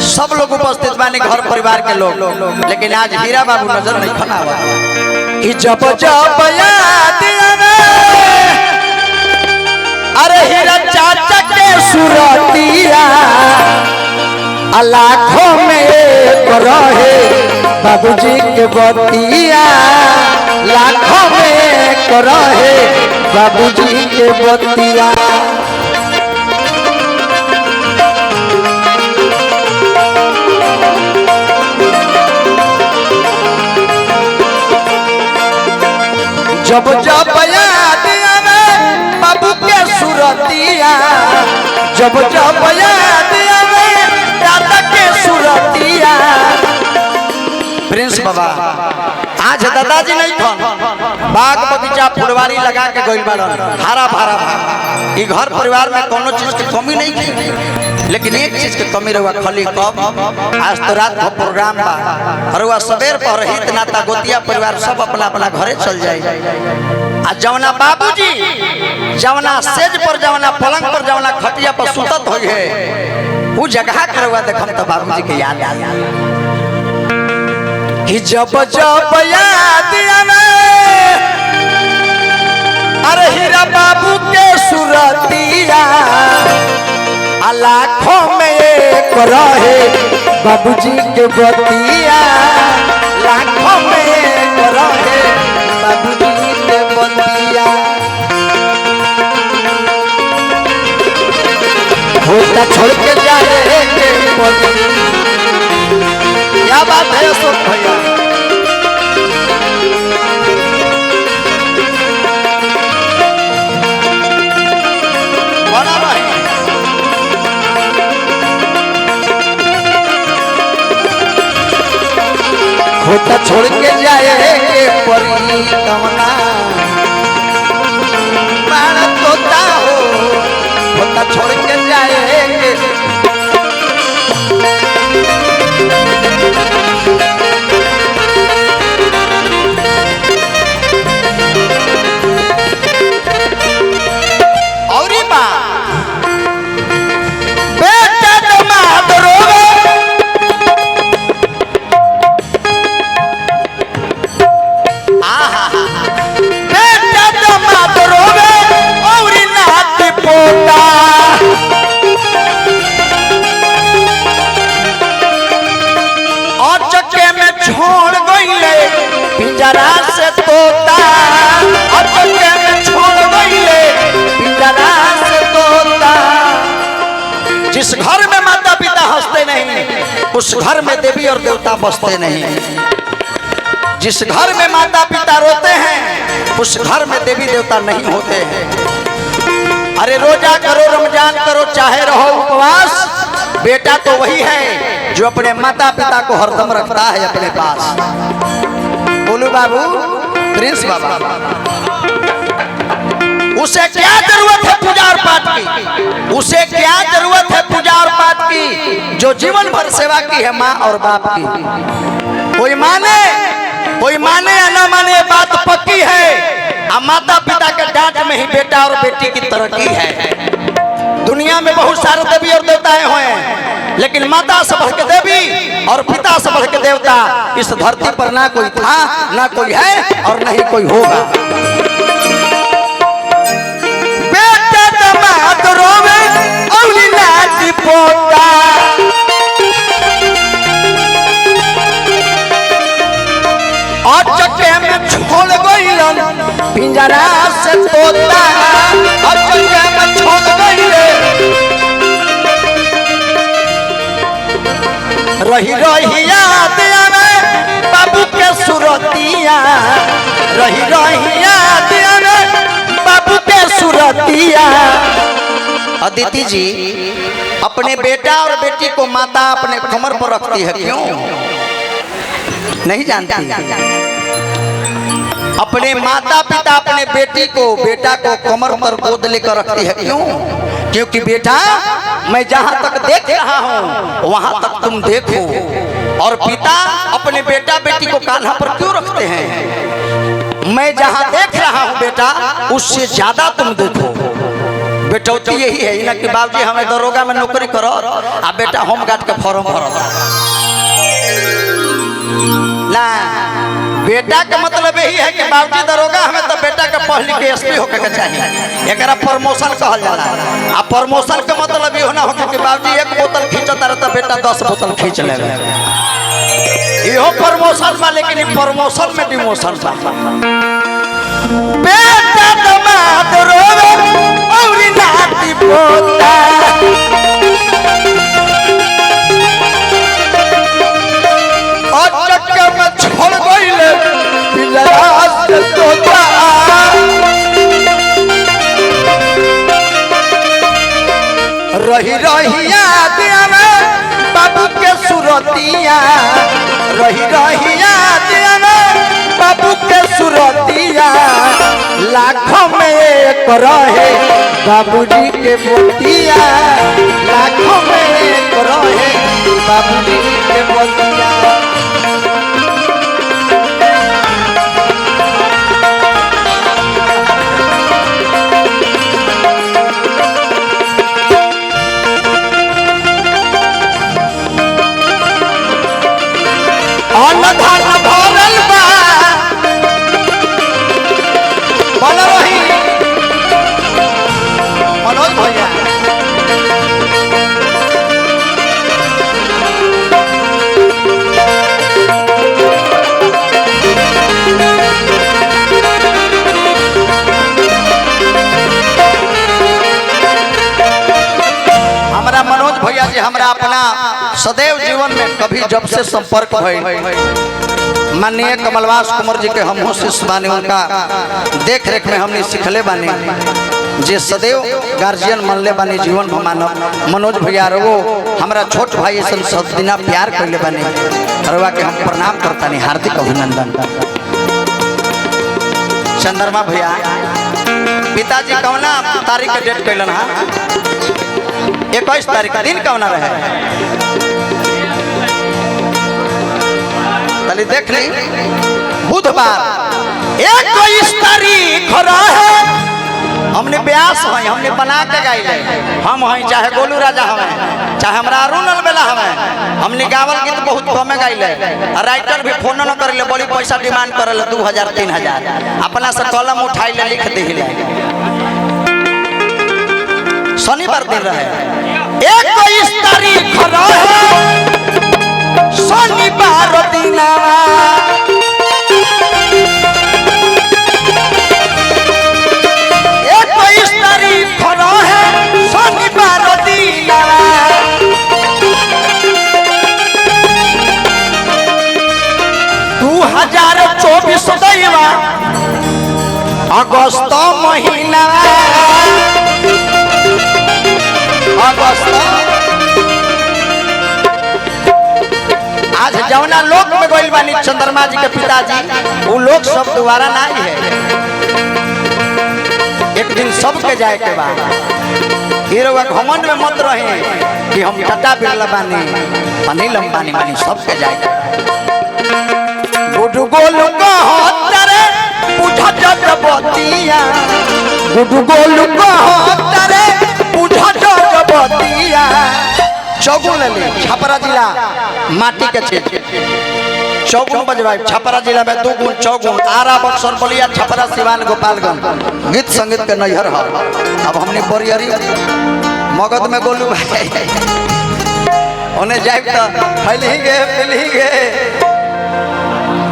सब लोग उपस्थित बानी, घर परिवार के लोग, लेकिन आज हीरा बाबू नजर नहीं खनावा कि जब जब याद आवे अरे हीरा चाचा के सुरतिया लाखों में एक रहे बाबूजी के बतिया, लाखों में एक रहे बाबूजी के बतिया। जब जब याद आवे बाबू के सुरतिया, जब जब याद आवे दादा के सुरतिया। प्रिंस बाबा आज दादाजी नहीं थन, बाग बगीचा फुलवारी लगा के गइल बाड़न, हरा भरा ई घर परिवार में कोनो चीज की कमी नहीं थी, लेकिन एक चीज की कमी रहुआ खाली कब आज तो रात को प्रोग्राम बा, रहुआ सवेर पर हित नाता गोतिया परिवार सब अपना अपना घरे चल जाए। आ जवना बाबूजी जवना सेज पर जवना पलंग पर जवना खटिया पर सुतत होई है वो जगह के रहुआ देखम तो बाबूजी के याद आ कि जब जब याद आवे अरे हीरा बाबू के सुरतिया लाखों में एक रहे बाबूजी के बतिया, लाखों में एक रहे बाबूजी के बतिया। होता छोड़ के जाएंगे क्या बात है अशोक भैया। होता छोड़ के जाएंगे परी कमना प्राण तोता हो, होता छोड़ के जाएंगे। और बेटा दमाद रोवे बेटा दमाद रोवे और नाती पोता, और चक्के में छोड़ गईले पिंजरा से तोता, और चक्के में छोड़ गईले पिंजरा से तोता। जिस घर में माता पिता हंसते नहीं उस घर में देवी और देवता बसते नहीं, जिस घर में माता पिता रोते हैं उस घर में देवी देवता नहीं होते हैं। अरे रोजा करो रमजान करो चाहे रहो उपवास, बेटा तो वही है जो अपने माता पिता को हरदम रखता है अपने पास। बोलू बाबू प्रिंस बाबा, उसे क्या जरूरत है पूजा और पाठ की, उसे क्या जरूरत है पूजा और पाठ की जो जीवन भर सेवा की है माँ और बाप की। कोई माने या ना माने बात पक्की है, माता पिता के डांट में ही बेटा और बेटी की तरक्की है। दुनिया में बहुत सारे देवी और देवताएं हुए हैं, लेकिन माता से बढ़ के देवी और पिता से बढ़ के देवता इस धरती पर ना कोई था ना कोई है और नहीं कोई होगा। बेटा दमाद रोवे और नाती पोता, और चक्के में छोड़ गईलन पिंजरा से तोता, और चक्के में छोड़ गईले रही रही याद आवे बाबू के सुरतिया, रही रही याद आवे बाबू के सुरतिया। अदिति जी अपने बेटा और बेटी को माता अपने कमर पर रखती है, क्यों नहीं जानती? अपने माता पिता अपने बेटा को कमर पर गोद लेकर रखती है, क्यों? क्योंकि बेटा मैं जहां तक देख रहा हूं वहां तक तुम देखो, और पिता अपने बेटा बेटी को कान्हा पर क्यों रखते हैं? मैं जहां देख रहा हूं बेटा उससे ज्यादा तुम देखो। बेटौती यही है ना कि बाबूजी हमें दरोगा में नौकरी करो आ बेटा होम गार्ड के फॉर्म भरो ना। बेटा का मतलब यही है कि बाबूजी दरोगा हमें तो बेटा का पढ़ लिख के एसपी होके के चाहिए, एकरा प्रमोशन कहल जाला। आ प्रमोशन के मतलब ये ना हो कि बाबूजी एक बोतल खींचता रहे तो बेटा 10 बोतल खींच लेगा, इहो प्रमोशन बा। लेकिन प्रमोशन में डिमोशन बा। बेटा दमाद रोवे और नाती पोता, और चक्कर में छोड़ गइले पिंजरा से तोता। रही रही याद आवे बाबू के सुरतिया, रही रही याद आवे बाबू के सुरतिया। लाखों में एक रहे बाबूजी के मोतिया, लाखों में एक रहे बाबूजी के मोतिया। धन भरल बा बोल रही मनोज भैया। हमारा मनोज भैया जी हमरा अपना सदैव जीवन में कभी जब से संपर्क भइल माननीय कमलवास कुंवर जी के हम शिष्य बानी, उनका देख रेख में हमने सिखले बानी जे सदैव गार्जियन मनले बानी जीवन में मानव। मनोज भैया वो हमारा छोट भाई सन सब दिना प्यार करले बानी, रवा के हम प्रणाम करतानी, हार्दिक अभिनंदन। चंद्रमा भैया पिताजी कौना तारीख के डेट कैलन हा 21 तारीख दिन कौना रहे तली देख ली बुधवार 21 तारीख रहे। हमने ब्यास है हमने बना के गाइले हम हैं, चाहे गोलू राजा हमें चाहे हमरा अरुण अलबेला हमें, हमने गावल गीत बहुत कमे गाइले। राइटर भी फोन न करले बड़ी पैसा डिमांड करले 2000 3000 अपना से कलम उठाई ले लिख दिले। शनिवार दिन रहे 21 तारीख रहे शनिवार दिन 21 तारीख रहे शनिवार दिन 2024 दैवा अगस्त महीना आज जवना लोक में गइल बानी चंद्रमा जी के पिताजी वो लोग सब दोबारा नहीं है, एक दिन सबके जाए के बाद। हीरो घमंड में मत रहे कि हम टाटा बिरला बानी अनिल अंबानी बानी, सबके जाए के गुडू गोलू कहतरे पूछा जगबतिया, गुडू गोलू कहतरे पूछा जगबतिया। चौगुन ले छपरा जिला माटी के चीज चौगुन बजवाई छपरा जिला में 2 गुण चौगुन आरा बक्सर बलिया छपरा सिवान गोपालगंज गीत संगीत के नैहर है। अब हमने बोरियरी मगध में गोलू भाई उन्हें जाए तो फैल ही गए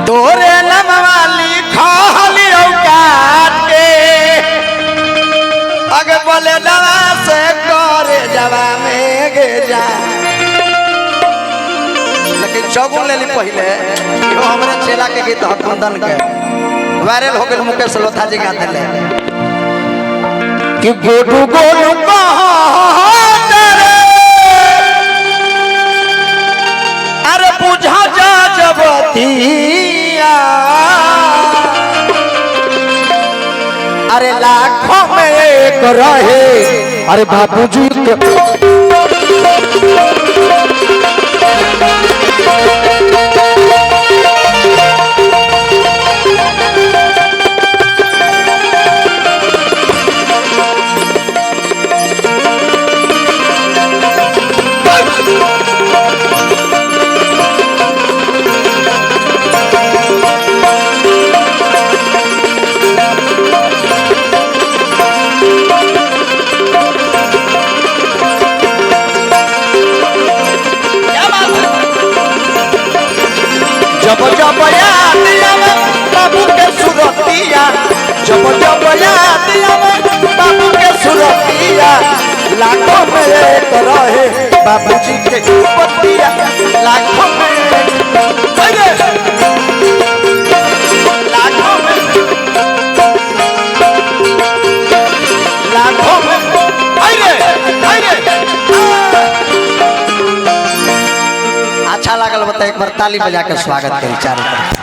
तोरे नमवा लिखली औकात के आगे बोले दवा से करे जवा में गे जा। लेकिन चौगुन ले ली पहले यो हमरे चेला के गीत हकुंदन के वायरल हो गए मुकेश लोथा जी गाते ले कि गोडू गोलू कहतरे अरे बुझा जा जबतिया, अरे लाखों में एक रहे अरे बाबूजी के जब जब याद आवे बाबू के सुरतिया, जब जब याद आवे बाबू के सुरतिया, लाखों में एक रहे बाबूजी के पतिया, लाखों में अच्छा लागल। बता एक बार ताली बजा के स्वागत करी चारों तरफ।